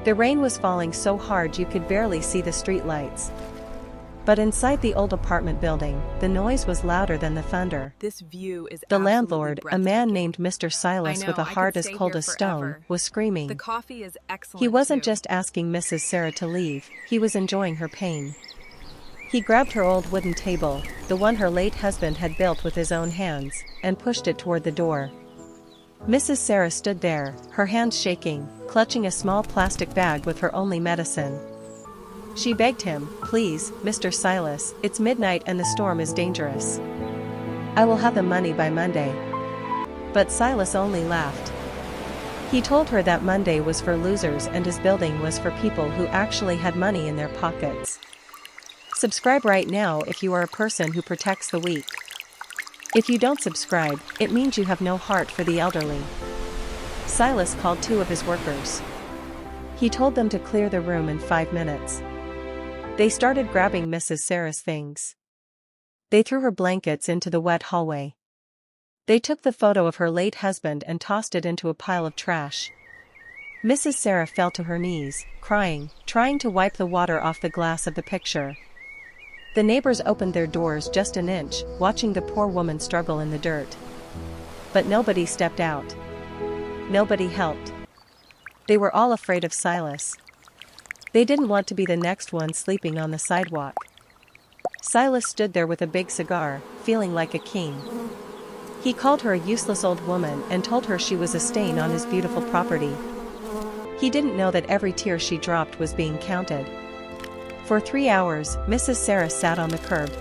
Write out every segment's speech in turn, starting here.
The rain was falling so hard you could barely see the streetlights. But inside the old apartment building, the noise was louder than the thunder. This view is The absolutely landlord, a man breathtaking. named Mr. Silas with a I heart could as stay cold here as stone, forever. was screaming. The coffee is excellent He wasn't too. just asking Mrs. Sarah to leave, he was enjoying her pain. He grabbed her old wooden table, the one her late husband had built with his own hands, and pushed it toward the door. Mrs. Sarah stood there, her hands shaking, clutching a small plastic bag with her only medicine. She begged him, "Please, Mr. Silas, it's midnight and the storm is dangerous. I will have the money by Monday." But Silas only laughed. He told her that Monday was for losers and his building was for people who actually had money in their pockets. Subscribe right now if you are a person who protects the weak. If you don't subscribe, it means you have no heart for the elderly. Silas called 2 of his workers. He told them to clear the room in 5 minutes. They started grabbing Mrs. Sarah's things. They threw her blankets into the wet hallway. They took the photo of her late husband and tossed it into a pile of trash. Mrs. Sarah fell to her knees, crying, trying to wipe the water off the glass of the picture. The neighbors opened their doors just an inch, watching the poor woman struggle in the dirt. But nobody stepped out. Nobody helped. They were all afraid of Silas. They didn't want to be the next one sleeping on the sidewalk. Silas stood there with a big cigar, feeling like a king. He called her a useless old woman and told her she was a stain on his beautiful property. He didn't know that every tear she dropped was being counted. For 3 hours, Mrs. Sarah sat on the curb.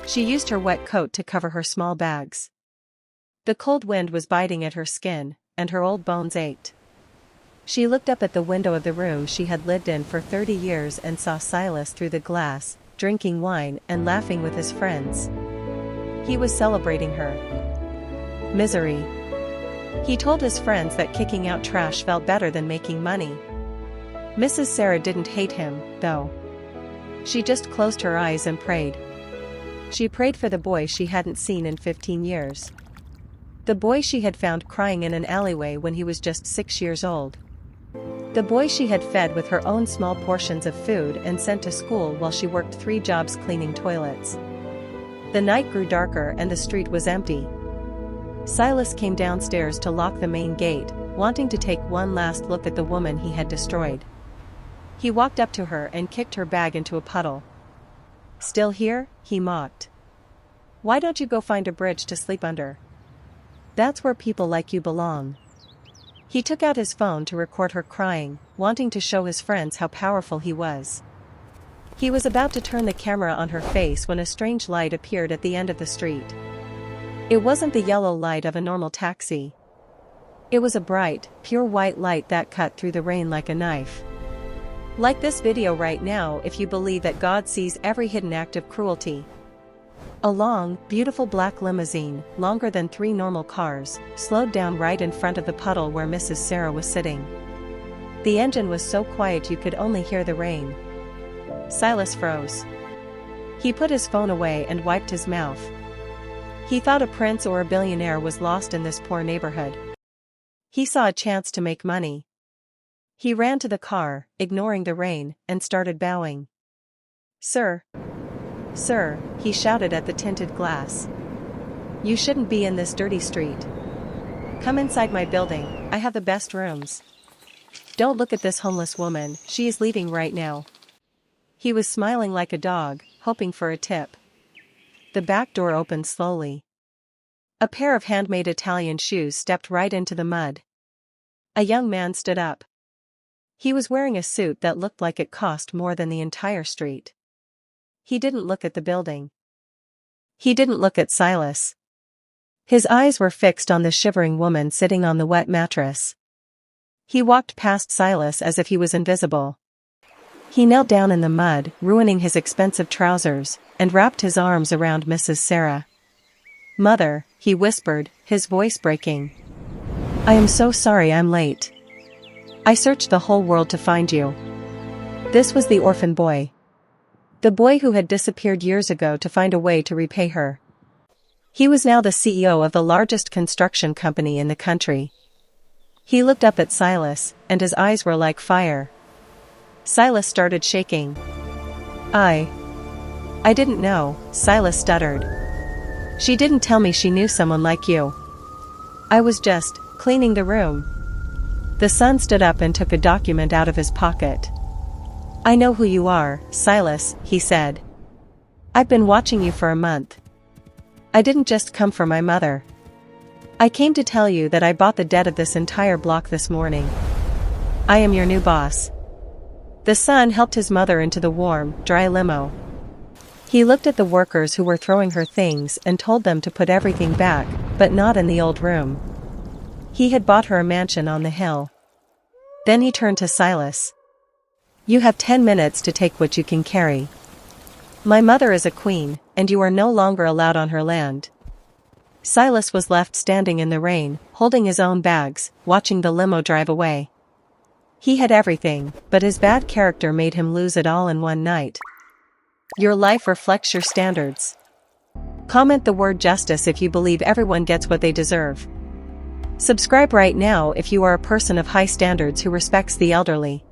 She used her wet coat to cover her small bags. The cold wind was biting at her skin, and her old bones ached. She looked up at the window of the room she had lived in for 30 years and saw Silas through the glass, drinking wine and laughing with his friends. He was celebrating her misery. He told his friends that kicking out trash felt better than making money. Mrs. Sarah didn't hate him, though. She just closed her eyes and prayed. She prayed for the boy she hadn't seen in 15 years. The boy she had found crying in an alleyway when he was just 6 years old. The boy she had fed with her own small portions of food and sent to school while she worked 3 jobs cleaning toilets. The night grew darker and the street was empty. Silas came downstairs to lock the main gate, wanting to take one last look at the woman he had destroyed. He walked up to her and kicked her bag into a puddle. "Still here?" he mocked. "Why don't you go find a bridge to sleep under? That's where people like you belong." He took out his phone to record her crying, wanting to show his friends how powerful he was. He was about to turn the camera on her face when a strange light appeared at the end of the street. It wasn't the yellow light of a normal taxi. It was a bright, pure white light that cut through the rain like a knife. Like this video right now if you believe that God sees every hidden act of cruelty. A long, beautiful black limousine, longer than 3 normal cars, slowed down right in front of the puddle where Mrs. Sarah was sitting. The engine was so quiet you could only hear the rain. Silas froze. He put his phone away and wiped his mouth. He thought a prince or a billionaire was lost in this poor neighborhood. He saw a chance to make money. He ran to the car, ignoring the rain, and started bowing. "Sir! Sir," he shouted at the tinted glass. "You shouldn't be in this dirty street. Come inside my building, I have the best rooms. Don't look at this homeless woman, she is leaving right now." He was smiling like a dog, hoping for a tip. The back door opened slowly. A pair of handmade Italian shoes stepped right into the mud. A young man stood up. He was wearing a suit that looked like it cost more than the entire street. He didn't look at the building. He didn't look at Silas. His eyes were fixed on the shivering woman sitting on the wet mattress. He walked past Silas as if he was invisible. He knelt down in the mud, ruining his expensive trousers, and wrapped his arms around Mrs. Sarah. "Mother," he whispered, his voice breaking. "I am so sorry I'm late. I searched the whole world to find you." This was the orphan boy. The boy who had disappeared years ago to find a way to repay her. He was now the CEO of the largest construction company in the country. He looked up at Silas, and his eyes were like fire, Silas started shaking. I didn't know, Silas stuttered. She didn't tell me she knew someone like you. I was just cleaning the room. The son stood up and took a document out of his pocket. I know who you are, Silas, he said. I've been watching you for a month. I didn't just come for my mother. I came to tell you that I bought the debt of this entire block this morning. I am your new boss. The son helped his mother into the warm, dry limo. He looked at the workers who were throwing her things and told them to put everything back, but not in the old room. He had bought her a mansion on the hill. Then he turned to Silas. You have 10 minutes to take what you can carry. My mother is a queen, and you are no longer allowed on her land. Silas was left standing in the rain, holding his own bags, watching the limo drive away. He had everything, but his bad character made him lose it all in one night. Your life reflects your standards. Comment the word justice if you believe everyone gets what they deserve. Subscribe right now if you are a person of high standards who respects the elderly.